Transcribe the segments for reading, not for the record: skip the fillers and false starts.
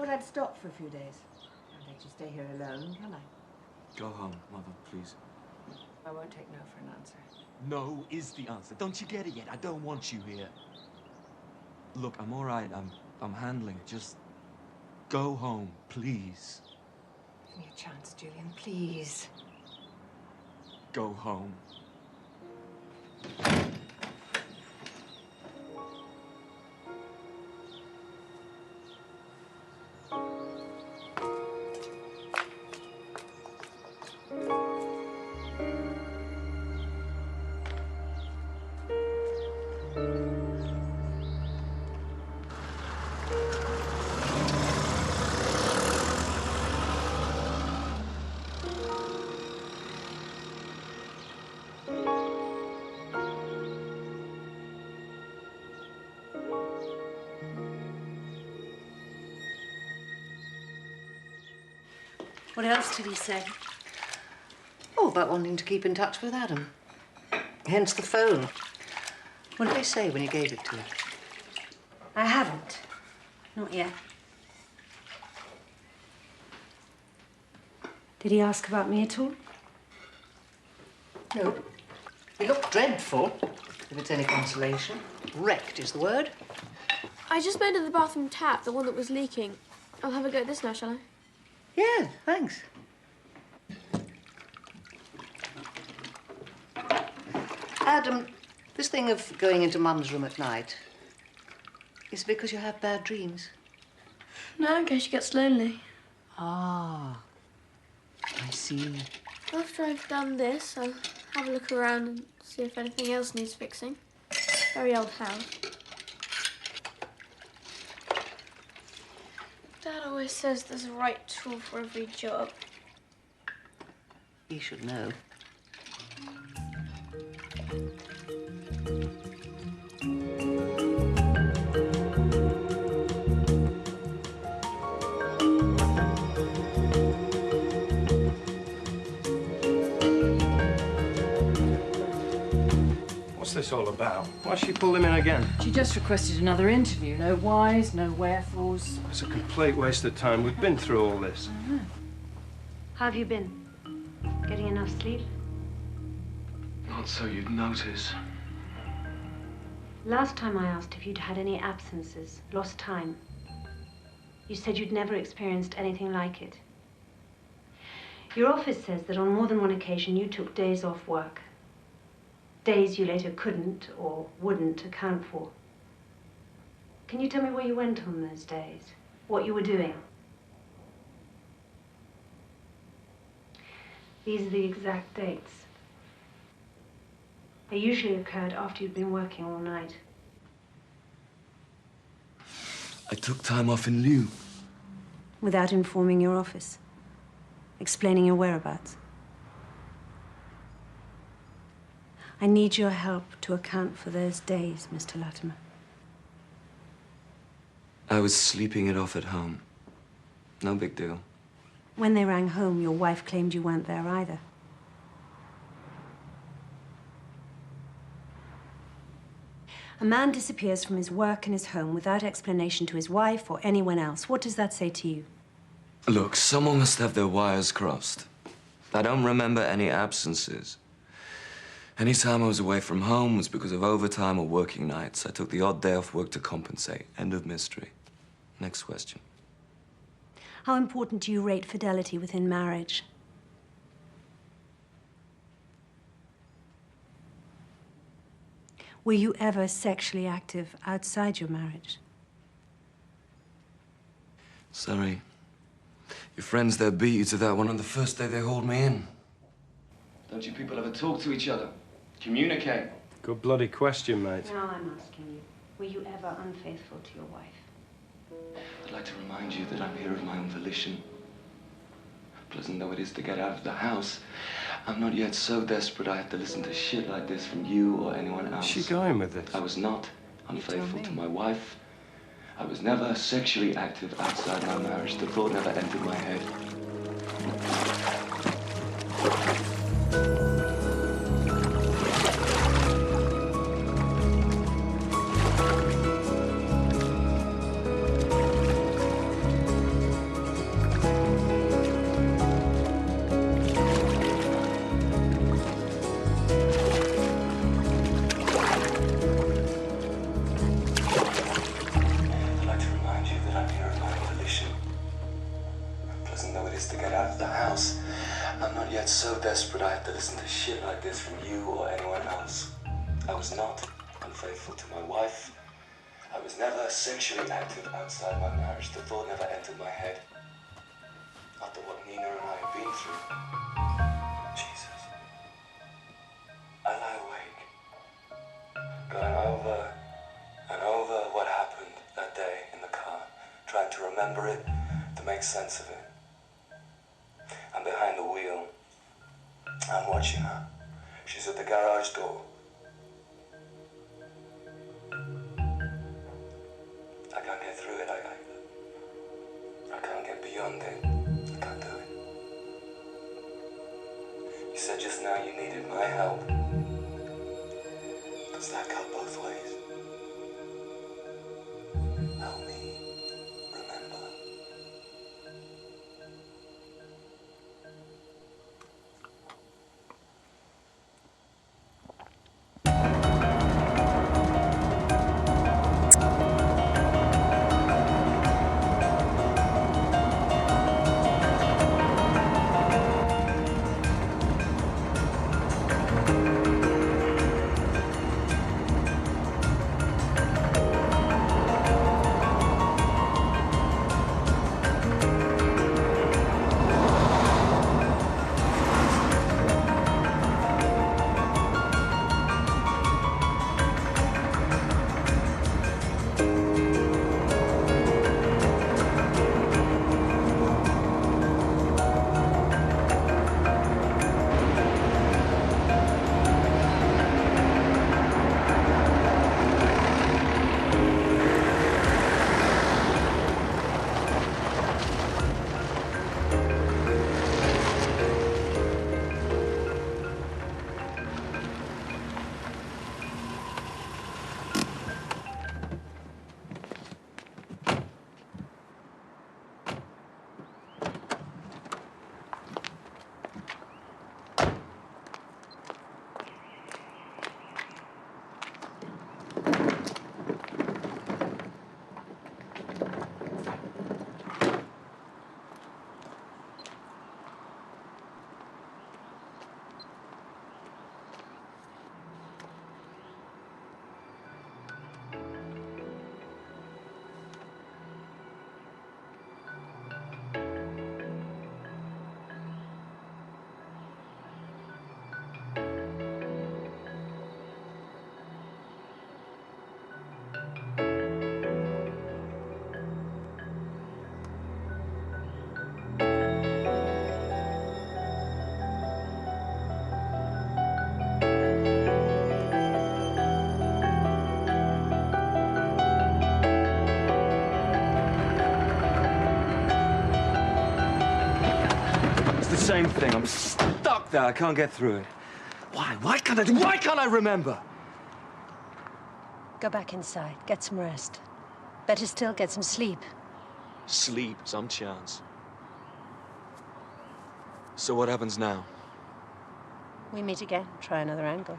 thought I'd stop for a few days. Can't let you stay here alone, can I? Go home, Mother, please. I won't take no for an answer. No is the answer. Don't you get it yet? I don't want you here. Look, I'm all right. I'm handling it. Just go home, please. Give me a chance, Julian, please. Go home. What else did he say? Oh, about wanting to keep in touch with Adam. Hence the phone. What did he say when you gave it to him? I haven't. Not yet. Did he ask about me at all? No. He looked dreadful, if it's any consolation. Wrecked is the word. I just mended the bathroom tap, the one that was leaking. I'll have a go at this now, shall I? Yeah, thanks. Adam, this thing of going into Mum's room at night, is it because you have bad dreams? No, in case she gets lonely. Ah, I see. After I've done this, I'll have a look around and see if anything else needs fixing. Very old house. Dad always says there's a right tool for every job. He should know. What's this all about? Why she pulled him in again? She just requested another interview. No whys, no wherefores. It's a complete waste of time. We've been through all this. How have you been? Getting enough sleep? Not so you'd notice. Last time I asked if you'd had any absences, lost time, you said you'd never experienced anything like it. Your office says that on more than one occasion you took days off work. Days you later couldn't or wouldn't account for. Can you tell me where you went on those days? What you were doing? These are the exact dates. They usually occurred after you'd been working all night. I took time off in lieu. Without informing your office? Explaining your whereabouts? I need your help to account for those days, Mr. Latimer. I was sleeping it off at home. No big deal. When they rang home, your wife claimed you weren't there either. A man disappears from his work and his home without explanation to his wife or anyone else. What does that say to you? Look, someone must have their wires crossed. I don't remember any absences. Any time I was away from home was because of overtime or working nights. I took the odd day off work to compensate. End of mystery. Next question. How important do you rate fidelity within marriage? Were you ever sexually active outside your marriage? Sorry. Your friends there beat you to that one on the first day they hauled me in. Don't you people ever talk to each other? Communicate? Good bloody question, mate. Now I'm asking you, were you ever unfaithful to your wife? I'd like to remind you that I'm here of my own volition. Pleasant though it is to get out of the house, I'm not yet so desperate I have to listen to shit like this from you or anyone else. Is she going with this? I was not unfaithful to my wife. I was never sexually active outside my marriage. The thought never entered my head. desperate I had to listen to shit like this from you or anyone else. I was not unfaithful to my wife. I was never sexually active outside my marriage. The thought never entered my head. After what Nina and I have been through. Jesus. I lie awake, going over and over what happened that day in the car, trying to remember it, to make sense of it. I'm behind the wheel. I'm watching her. She's at the garage door. I can't get through it. I can't get beyond it. I can't do it. You said just now you needed my help. Does that cut both ways? Help me remember. Same thing. I'm stuck there. I can't get through it. Why? Why can't I remember? Go back inside. Get some rest. Better still, get some sleep. Sleep, some chance. So what happens now? We meet again. Try another angle.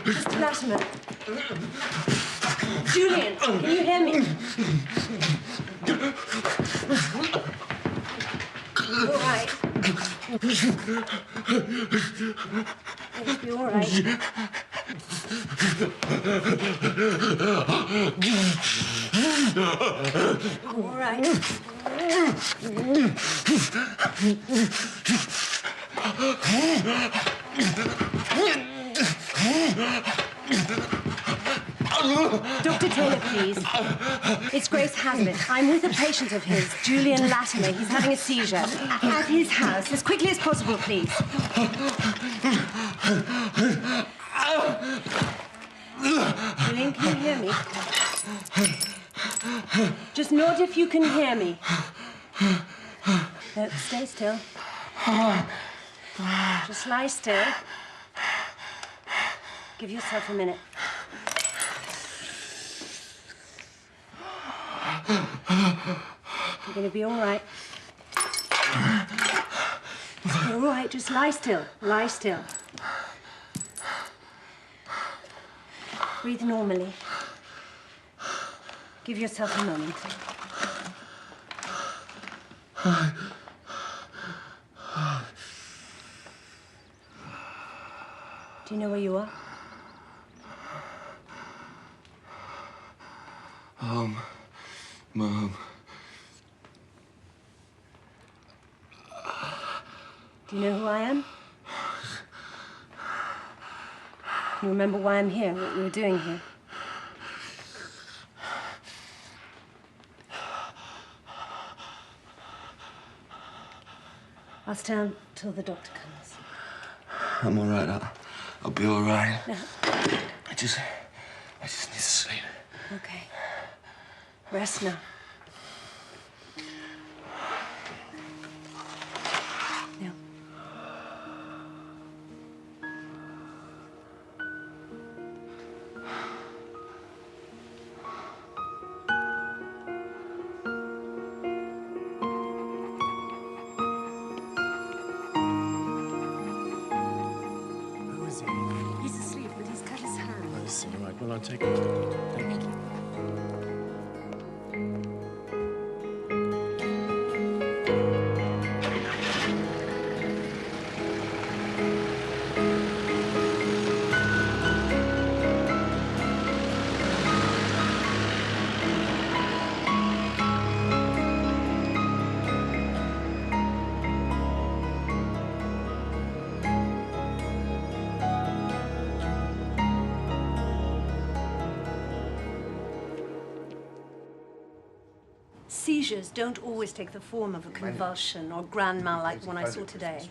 Mr. Latimer. Julian, can you hear me? You all right? You all right? All right. Dr. Taylor, please. It's Grace Hazlitt. I'm with a patient of his, Julian Latimer. He's having a seizure. At his house, as quickly as possible, please. Julian, can you hear me? Just nod if you can hear me. No, stay still. Just lie still. Give yourself a minute. You're going to be all right. You're all right. Just lie still. Lie still. Breathe normally. Give yourself a moment. Do you know where you are? Home. Mom. Do you know who I am? Can you remember why I'm here, what we were doing here? I'll stay until the doctor comes. I'm all right. I'll be all right. No. I just need to sleep. Okay. Rest now. Now. Who is he? He's asleep, but he's cut his hand. I see. All right, well, I'll take him. Thank you. Seizures don't always take the form of a convulsion or grand mal like the one I saw today.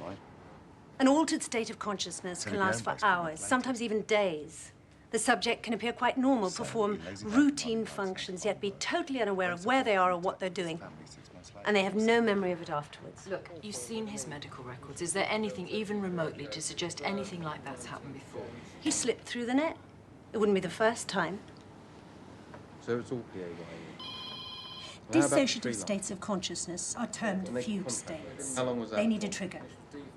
An altered state of consciousness can last for hours, sometimes even days. The subject can appear quite normal, perform routine functions, yet be totally unaware of where they are or what they're doing. And they have no memory of it afterwards. Look, you've seen his medical records. Is there anything even remotely to suggest anything like that's happened before? He slipped through the net. It wouldn't be the first time. So it's all PAYE. Dissociative states of consciousness are termed fugue states. How long was that? They need a trigger.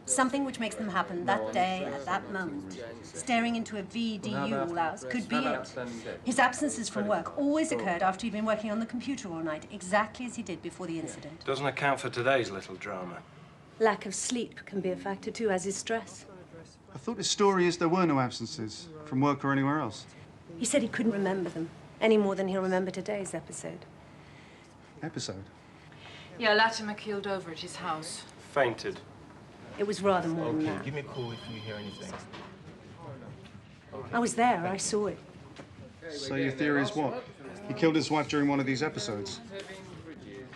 Something which makes them happen that day, at that moment. Staring into a VDU all hours could be it. His absences from work always occurred after he'd been working on the computer all night, exactly as he did before the incident. Doesn't account for today's little drama. Lack of sleep can be a factor too, as is stress. I thought his story is there were no absences from work or anywhere else. He said he couldn't remember them, any more than he'll remember today's episode. Episode? Yeah, Latimer keeled over at his house. Fainted. It was rather more than that. Give me a call if you hear anything. I was there, I saw it. So your theory is what? He killed his wife during one of these episodes?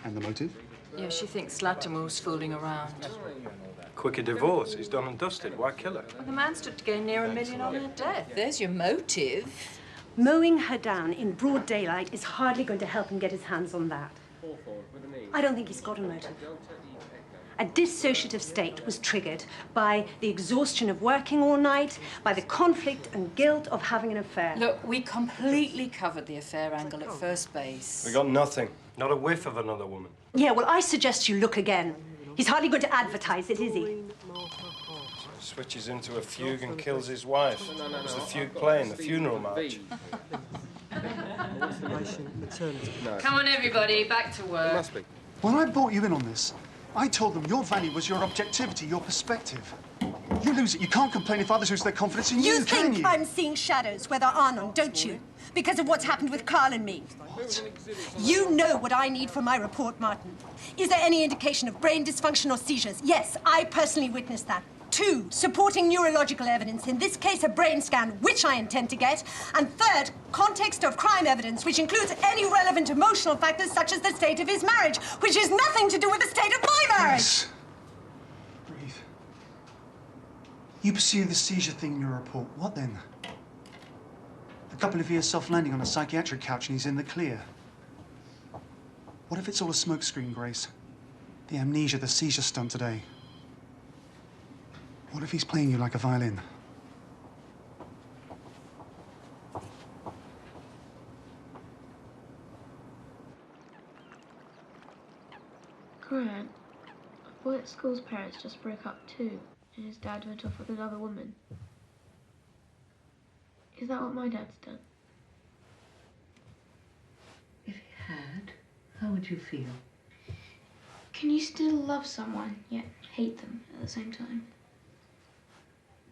And the motive? Yeah, she thinks Latimer was fooling around. Quicker divorce. He's done and dusted. Why kill her? Well, the man stood to gain near $1 million on her death. There's your motive. Mowing her down in broad daylight is hardly going to help him get his hands on that. I don't think he's got a motive. A dissociative state was triggered by the exhaustion of working all night, by the conflict and guilt of having an affair. Look, we completely covered the affair angle at first base. We got nothing. Not a whiff of another woman. Yeah, well, I suggest you look again. He's hardly going to advertise it, is he? Switches into a fugue and kills his wife. Was the fugue playing the funeral march? Come on, everybody, back to work. It must be. When I brought you in on this, I told them your value was your objectivity, your perspective. You lose it. You can't complain if others lose their confidence in you, can you? You think I'm seeing shadows where there are none, don't you? Because of what's happened with Carl and me. What? You know what I need for my report, Martin. Is there any indication of brain dysfunction or seizures? Yes, I personally witnessed that. 2, supporting neurological evidence, in this case a brain scan, which I intend to get. And third, context of crime evidence, which includes any relevant emotional factors such as the state of his marriage, which has nothing to do with the state of my marriage. Yes. Breathe. You pursue the seizure thing in your report. What then? A couple of years soft landing on a psychiatric couch and he's in the clear. What if it's all a smokescreen, Grace? The amnesia, the seizure stunt today. What if he's playing you like a violin? Gran, a boy at school's parents just broke up too, and his dad went off with another woman. Is that what my dad's done? If he had, how would you feel? Can you still love someone, yet hate them at the same time?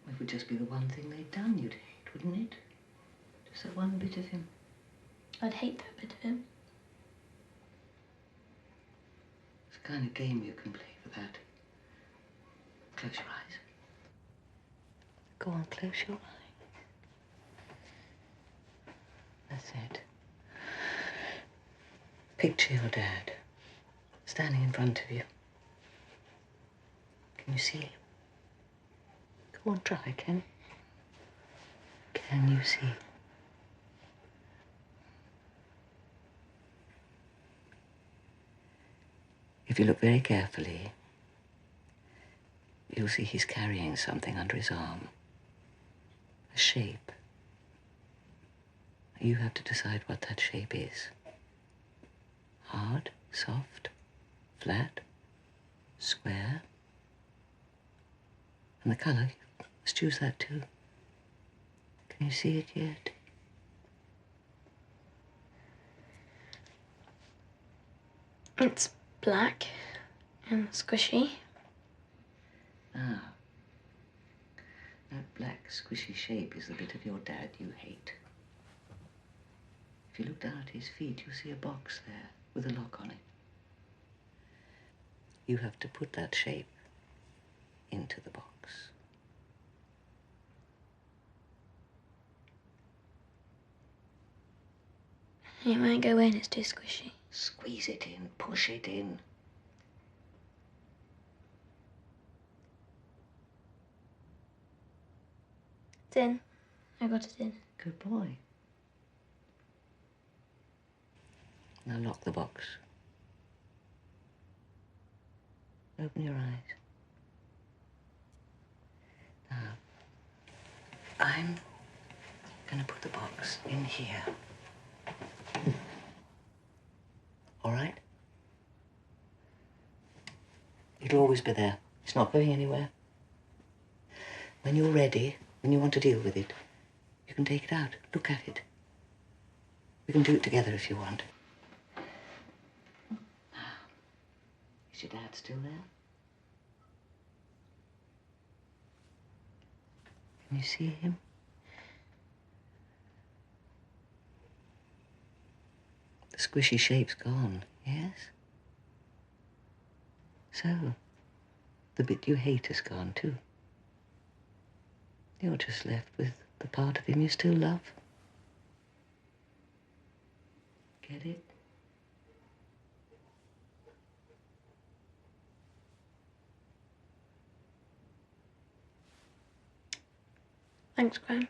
It would just be the one thing they'd done you'd hate, wouldn't it? Just that one bit of him. I'd hate that bit of him. It's the kind of game you can play for that. Close your eyes. Go on, close your eyes. That's it. Picture your dad standing in front of you. Can you see him? Go on, try, can you see? If you look very carefully, you'll see he's carrying something under his arm. A shape. You have to decide what that shape is. Hard, soft, flat, square. And the colour, let's choose that too. Can you see it yet? It's black and squishy. Ah. That black, squishy shape is the bit of your dad you hate. If you look down at his feet, you'll see a box there with a lock on it. You have to put that shape into the box. It won't go in, it's too squishy. Squeeze it in, push it in. It's in. I got it in. Good boy. Now lock the box. Open your eyes. Now, I'm gonna put the box in here. All right? It'll always be there. It's not going anywhere. When you're ready, when you want to deal with it, you can take it out, look at it. We can do it together if you want. Now, is your dad still there? Can you see him? The squishy shape's gone, yes? So, the bit you hate is gone too. You're just left with the part of him you still love. Get it? Thanks, Gran.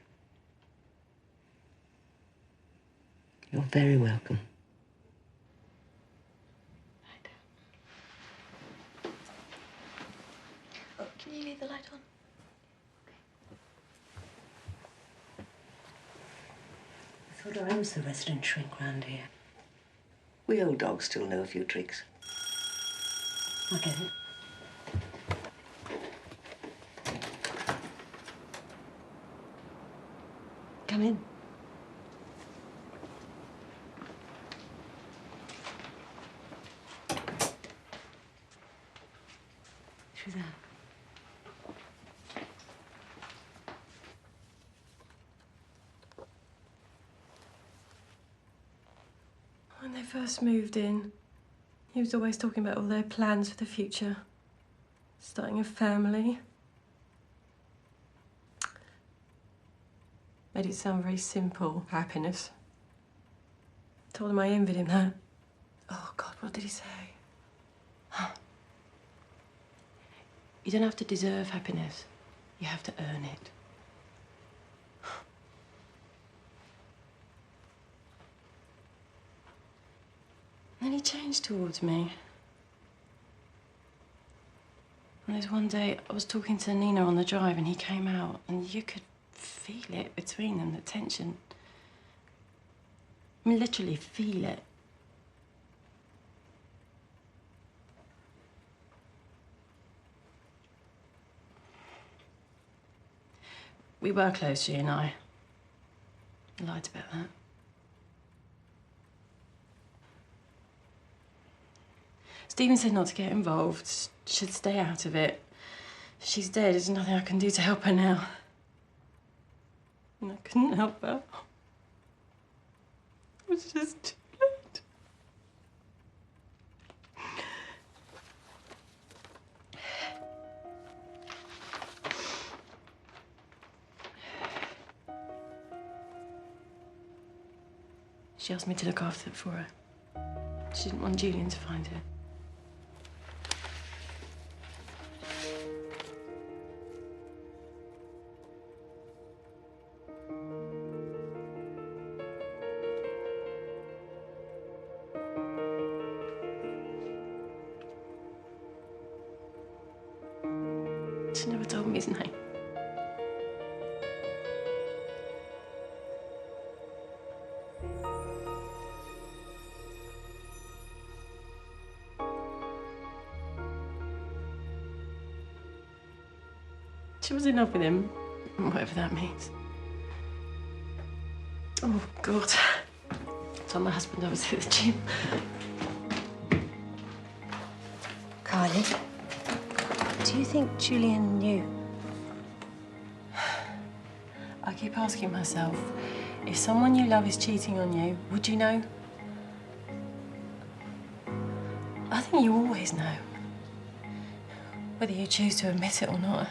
You're very welcome. Oh, can you leave the light on? I thought I was the resident shrink round here. We old dogs still know a few tricks. Okay. Come in. Through there. When they first moved in, he was always talking about all their plans for the future. Starting a family, Made it sound very simple, happiness. Told him I envied him that. Oh, God, what did he say? You don't have to deserve happiness. You have to earn it. And then he changed towards me. And there's one day I was talking to Nina on the drive and he came out and you could feel it between them, the tension. I mean, literally feel it. We were close, she and I. I lied about that. Stephen said not to get involved, should stay out of it. She's dead, there's nothing I can do to help her now. And I couldn't help her. It was just too late. She asked me to look after it for her. She didn't want Julian to find her. She never told me his name. She was in love with him, whatever that means. Oh, God. I told my husband I was at the gym. Carly, do you think Julian knew? I keep asking myself, if someone you love is cheating on you, would you know? I think you always know, whether you choose to admit it or not.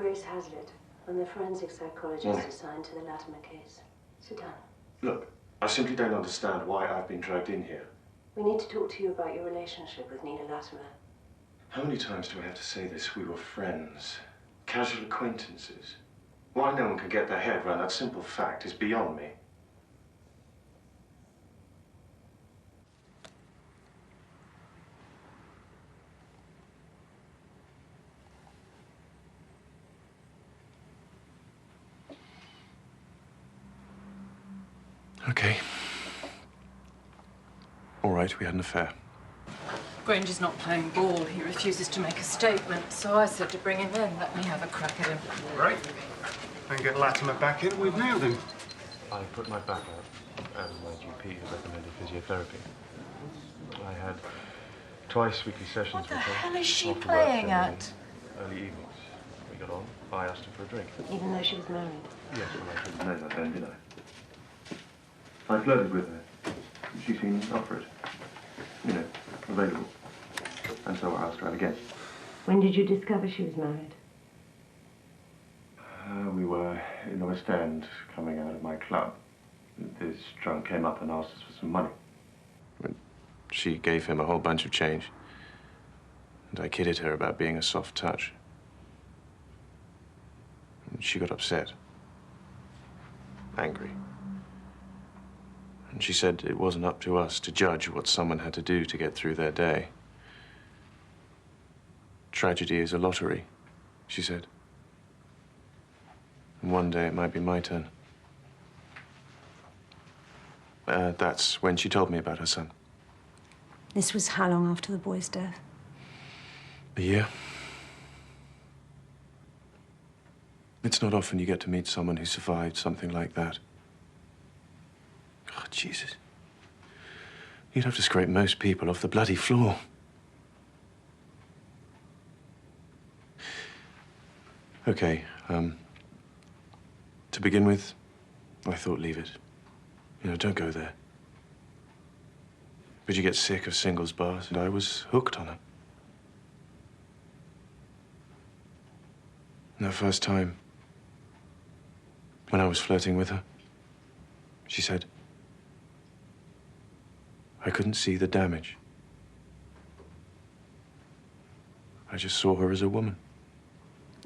Grace Hazlitt. I'm the forensic psychologist assigned to the Latimer case. Sit down. Look, I simply don't understand why I've been dragged in here. We need to talk to you about your relationship with Nina Latimer. How many times do I have to say this? We were friends, casual acquaintances. Why no one can get their head around that simple fact is beyond me. Okay. All right, we had an affair. Granger's not playing ball. He refuses to make a statement, so I said to bring him in. Let me have a crack at him. Right. And get Latimer back in, we've nailed him. I put my back out, and my GP has recommended physiotherapy. I had twice weekly sessions What the with her. hell is she after work playing and at? Early evenings. We got on. I asked her for a drink. Even though she was married. Yes, well, I didn't know that then, did I? I flirted with her. She seemed up for it. You know, available. And so I asked her out again. When did you discover she was married? We were in the West End, coming out of my club. This drunk came up and asked us for some money. She gave him a whole bunch of change. And I kidded her about being a soft touch. And she got upset. Angry. And she said it wasn't up to us to judge what someone had to do to get through their day. Tragedy is a lottery, she said. And one day it might be my turn. That's when she told me about her son. This was how long after the boy's death? A year. It's not often you get to meet someone who survived something like that. Oh, Jesus. You'd have to scrape most people off the bloody floor. Okay, to begin with, I thought leave it. You know, don't go there. But you get sick of singles bars, and I was hooked on it. And that first time, when I was flirting with her, she said, I couldn't see the damage. I just saw her as a woman.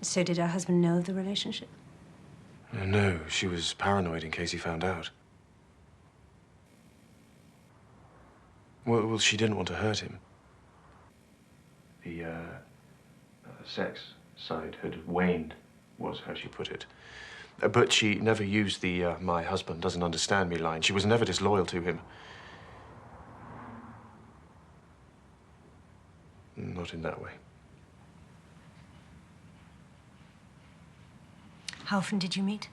So did her husband know of the relationship? No, she was paranoid in case he found out. Well, she didn't want to hurt him. The sex side had waned, was how she put it. But she never used the my husband doesn't understand me line. She was never disloyal to him. Not in that way. How often did you meet?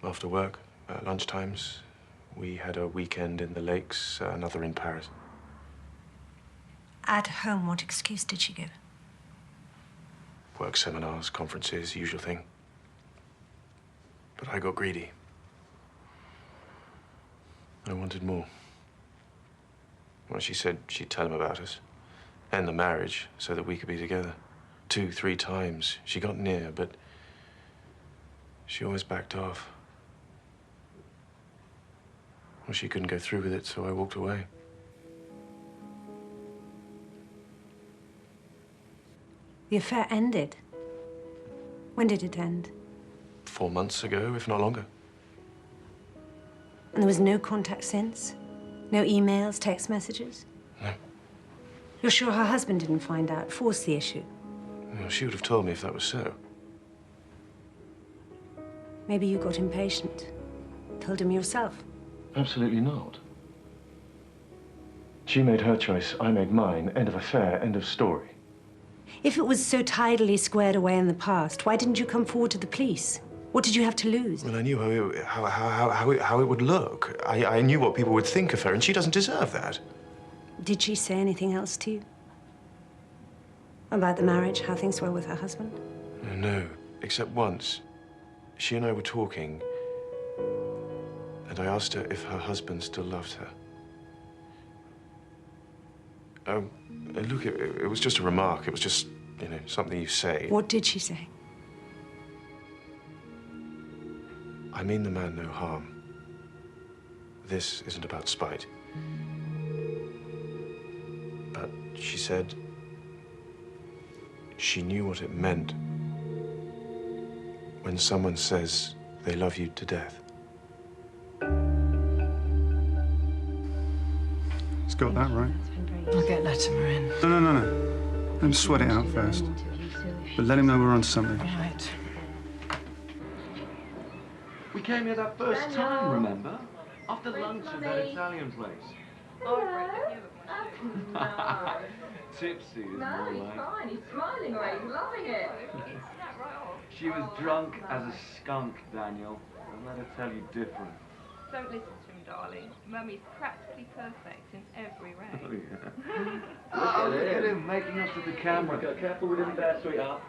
After work, lunchtimes. We had a weekend in the lakes, another in Paris. At home, what excuse did she give? Work seminars, conferences, usual thing. But I got greedy. I wanted more. Well, she said she'd tell him about us. End the marriage so that we could be together. 2, 3 times. She got near, but she always backed off. Well, she couldn't go through with it, so I walked away. The affair ended. When did it end? 4 months ago, if not longer. And there was no contact since? No emails, text messages? No. You're sure her husband didn't find out, force the issue? Well, she would have told me if that was so. Maybe you got impatient. Told him yourself. Absolutely not. She made her choice, I made mine. End of affair, end of story. If it was so tidily squared away in the past, why didn't you come forward to the police? What did you have to lose? Well, I knew how it would look. I knew what people would think of her, and she doesn't deserve that. Did she say anything else to you? About the marriage, how things were with her husband? No, except once. She and I were talking, and I asked her if her husband still loved her. Look, it was just a remark. It was just you know, something you say. What did she say? I mean the man no harm. This isn't about spite. But she said she knew what it meant when someone says they love you to death. It's got that right. I'll get Latimer in. No. Let him sweat it out first. But let him know we're on something. Right. We came here that first time, remember? After lunch at that Italian place. Tipsy is more like. Fine, he's smiling away, he's loving it. She was drunk as a skunk, Daniel. Don't let her tell you different. Don't listen to him, darling. Mummy's practically perfect in every way. Oh, yeah. Look at him making up to the camera. Careful with him there, sweetheart.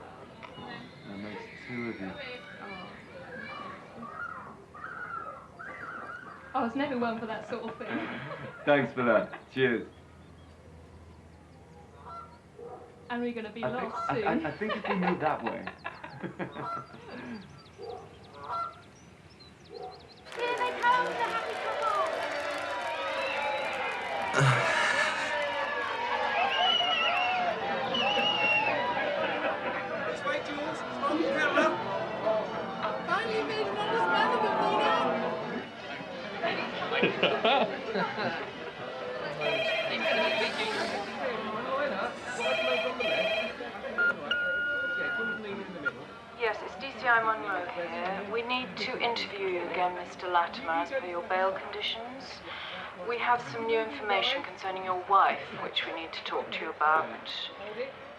That makes two of you. I was never one for that sort of thing. Thanks for that. Cheers. And we're going to be lost soon. I think if we move that way. Here they come, the happy couple! This way, Jules. On the camera. Finally made an honest man of it, Yes, it's DCI Monroe here. We need to interview you again, Mr. Latimer, as per your bail conditions. We have some new information concerning your wife, which we need to talk to you about.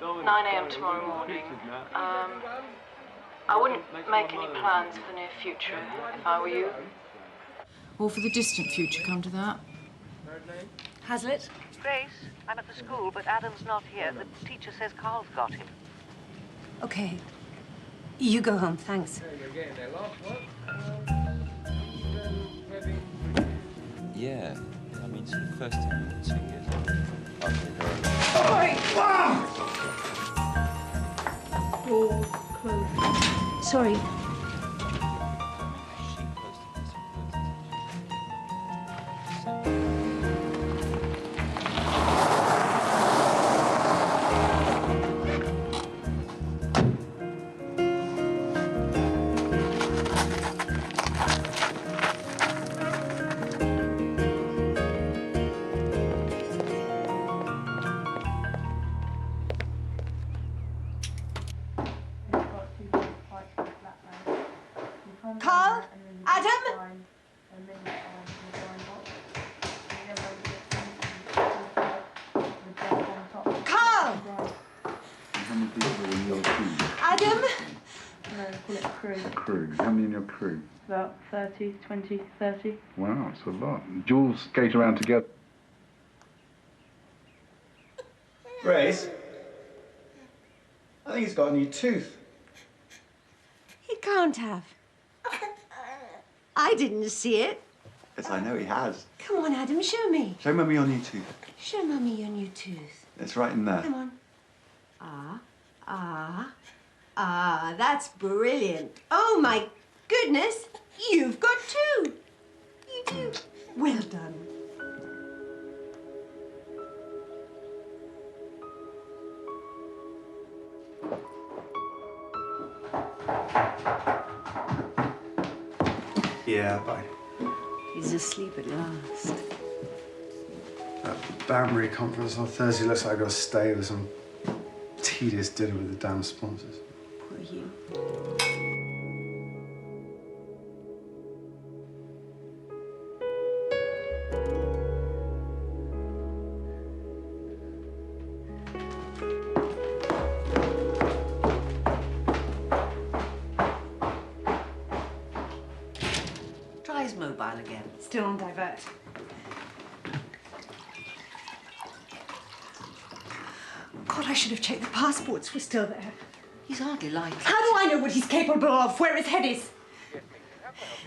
9 a.m. tomorrow morning. I wouldn't make any plans for the near future, if I were you. Or for the distant future, come to that. Hazlitt? Grace, I'm at the school, but Adam's not here. The teacher says Carl's got him. Okay. You go home, thanks. Yeah, I mean, it's the first time in 2 years. I think Door closed. Sorry. Carl? Adam? Carl? How many people are in your team? Adam? No, call it a crew. Crew. How many in your crew? About 30, 20, 30. Wow, it's a lot. Jules skate around together. Grace? I think he's got a new tooth. He can't have. I didn't see it. Yes, I know he has. Come on, Adam, show me. Show Mummy your new tooth. Show Mummy your new tooth. It's right in there. Come on. That's brilliant. Oh, my goodness. You've got two. You do. Well done. Yeah, bye. He's asleep at last. That Banbury conference on Thursday looks like I've got to stay with some tedious dinner with the damn sponsors. Poor you. Try his mobile again. Still on divert. God, I should have checked the passports were still there. He's hardly like it. How do I know what he's capable of, where his head is?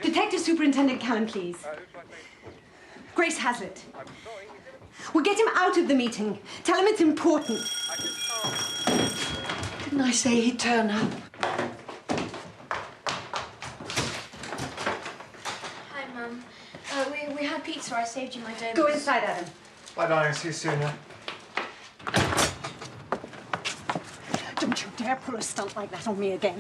Detective Superintendent Callan, please. Grace Hazlitt. We'll get him out of the meeting. Tell him it's important. Didn't I say he'd turn up? Hi, Mum. We had pizza. I saved you my donuts. Go inside, Adam. Bye, darling. See you soon, yeah? Don't you dare pull a stunt like that on me again.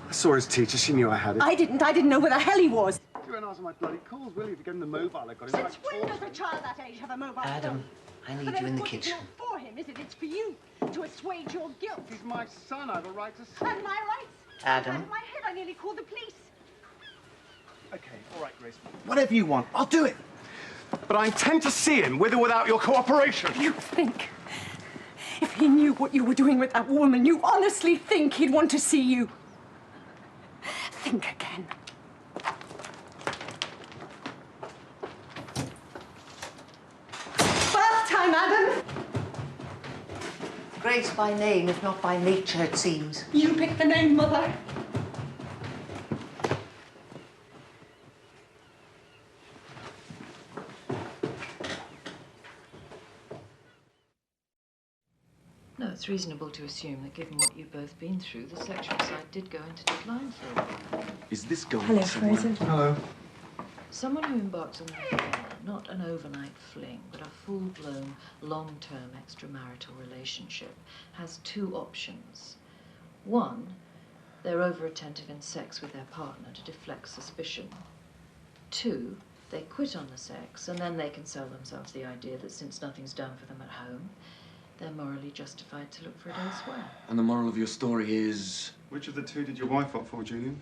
I saw his teacher. She knew I had it. I didn't. I didn't know where the hell he was. You won't answer my bloody calls, will you? If you give him the mobile, I got him. Since when does a child that age have a mobile Adam, phone? I need you in the kitchen. It's not for him, is it? It's for you, to assuage your guilt. He's my son. I have a right to see. And my rights. Adam. Out of my head, I nearly called the police. Okay, all right, Grace. Whatever you want, I'll do it. But I intend to see him, with or without your cooperation. You think, if he knew what you were doing with that woman, you honestly think he'd want to see you? Think again. Bath time, Adam! Grace by name, if not by nature, it seems. You picked the name, Mother. No, it's reasonable to assume that given what you've both been through, the sexual side did go into decline for you. Is this going Hello, somewhere? Fraser. Hello. Someone who embarks on an affair, not an overnight fling, but a full-blown, long-term extramarital relationship, has two options. One, they're over-attentive in sex with their partner to deflect suspicion. Two, they quit on the sex, and then they can sell themselves the idea that since nothing's done for them at home, they're morally justified to look for it elsewhere. And the moral of your story is? Which of the two did your wife opt for, Julian?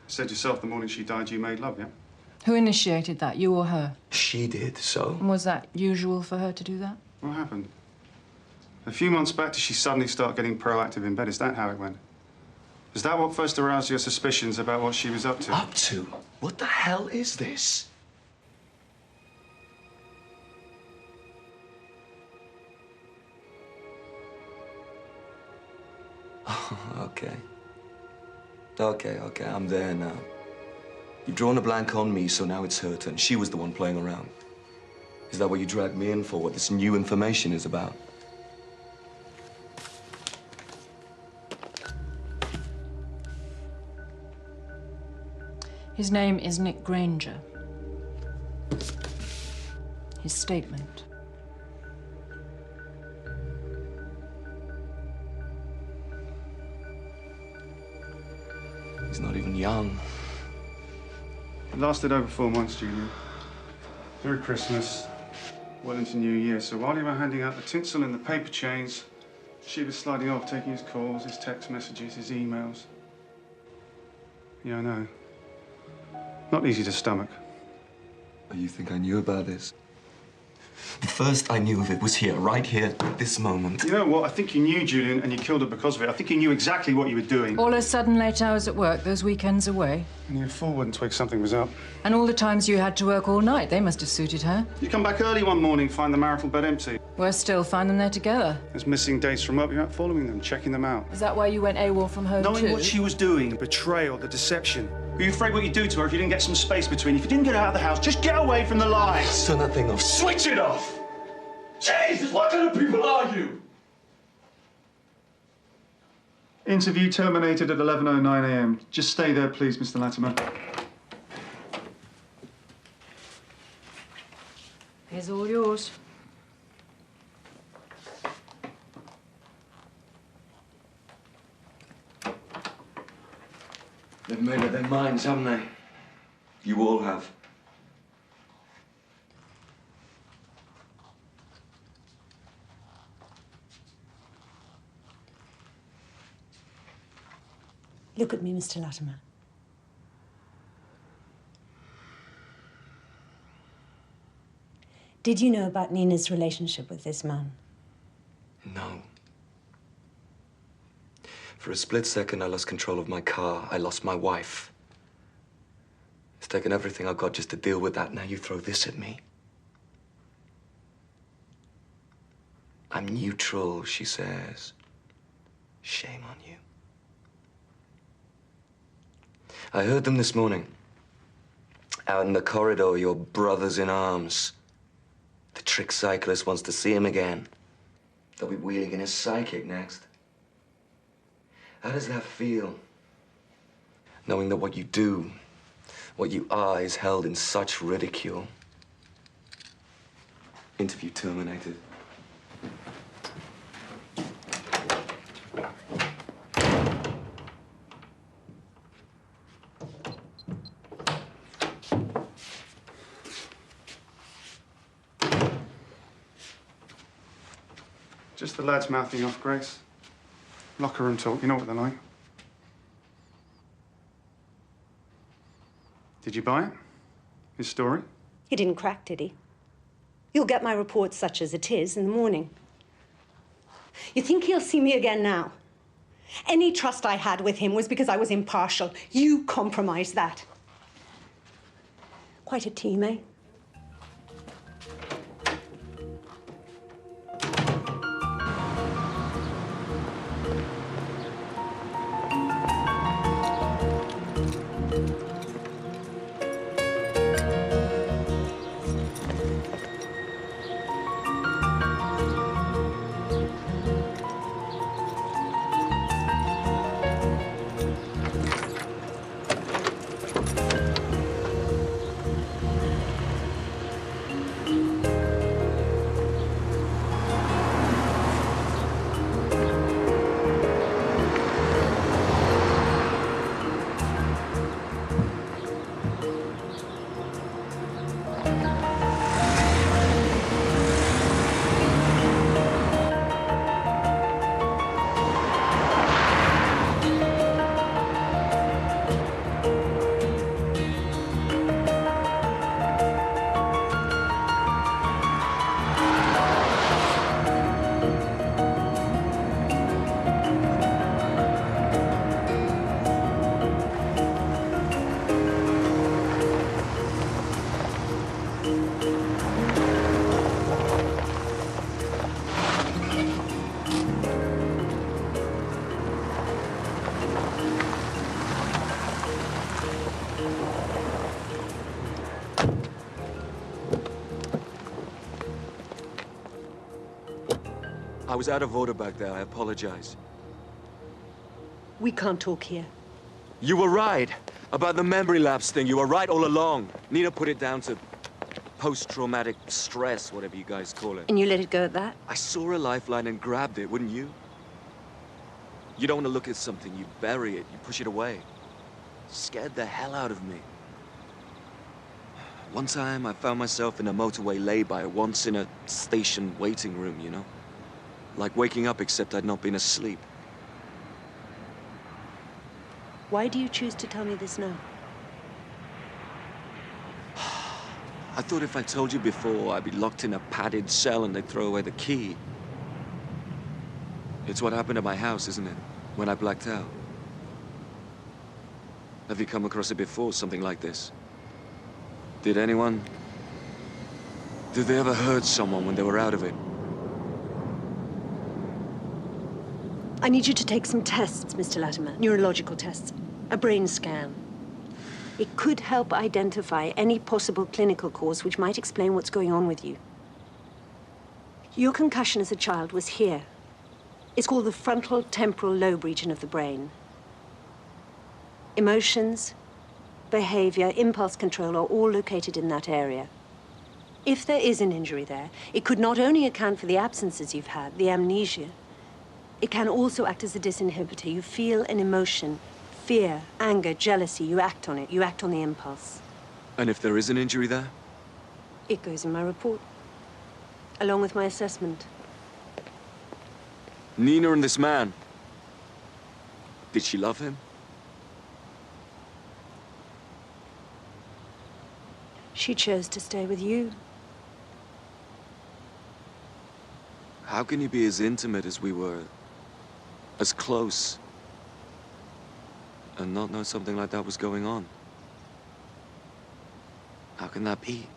You said yourself the morning she died you made love, yeah? Who initiated that, you or her? She did, so? And was that usual for her to do that? What happened? A few months back, did she suddenly start getting proactive in bed? Is that how it went? Is that what first aroused your suspicions about what she was up to? Up to? What the hell is this? Okay. Okay, I'm there now. You've drawn a blank on me, so now it's her turn. She was the one playing around. Is that what you dragged me in for, what this new information is about? His name is Nick Granger. His statement. He's not even young. It lasted over 4 months, Julian. Through Christmas, well into New Year. So while you were handing out the tinsel and the paper chains, she was sliding off, taking his calls, his text messages, his emails. Yeah, I know. Not easy to stomach. Oh, you think I knew about this? The first I knew of it was here, right here, at this moment. You know what? I think you knew, Julian, and you killed her because of it. I think you knew exactly what you were doing. All those sudden late hours at work, those weekends away. And you fool wouldn't twig something was up. And all the times you had to work all night, they must have suited her. You come back early one morning, find the marital bed empty. Worse still, find them there together. There's missing dates from work. You're out following them, checking them out. Is that why you went AWOL from home Knowing too? what she was doing, the betrayal, the deception. Were you afraid what you'd do to her if you didn't get some space between you? If you didn't get out of the house, just get away from the lies. Turn that thing off. Switch it off! Jesus, what kind of people are you? Interview terminated at 11:09 a.m. Just stay there, please, Mr. Latimer. Here's all yours. They've made up their minds, haven't they? You all have. Look at me, Mr. Latimer. Did you know about Nina's relationship with this man? No. For a split second, I lost control of my car. I lost my wife. It's taken everything I've got just to deal with that. Now you throw this at me. I'm neutral, she says. Shame on you. I heard them this morning. Out in the corridor, your brother's in arms. The trick cyclist wants to see him again. They'll be wheeling in his psychic next. How does that feel? Knowing that what you do, what you are, is held in such ridicule. Interview terminated. Just the lads mouthing off, Grace. Locker room talk, you know what they're like. Did you buy it? His story? He didn't crack, did he? You'll get my report such as it is in the morning. You think he'll see me again now? Any trust I had with him was because I was impartial. You compromised that. Quite a team, eh? I was out of order back there. I apologize. We can't talk here. You were right about the memory lapse thing. You were right all along. Nina put it down to post-traumatic stress, whatever you guys call it. And you let it go at that? I saw a lifeline and grabbed it, wouldn't you? You don't want to look at something, you bury it, you push it away. Scared the hell out of me. One time, I found myself in a motorway lay-by, once in a station waiting room, you know? Like waking up, except I'd not been asleep. Why do you choose to tell me this now? I thought if I told you before, I'd be locked in a padded cell and they'd throw away the key. It's what happened at my house, isn't it? When I blacked out. Have you come across it before, something like this? Did anyone? Did they ever hurt someone when they were out of it? I need you to take some tests, Mr. Latimer. Neurological tests. A brain scan. It could help identify any possible clinical cause which might explain what's going on with you. Your concussion as a child was here. It's called the frontal temporal lobe region of the brain. Emotions, behavior, impulse control are all located in that area. If there is an injury there, it could not only account for the absences you've had, the amnesia, it can also act as a disinhibitor. You feel an emotion, fear, anger, jealousy, you act on it, you act on the impulse. And if there is an injury there? It goes in my report, along with my assessment. Nina and this man, did she love him? She chose to stay with you. How can you be as intimate as we were? As close? And not know something like that was going on? How can that be?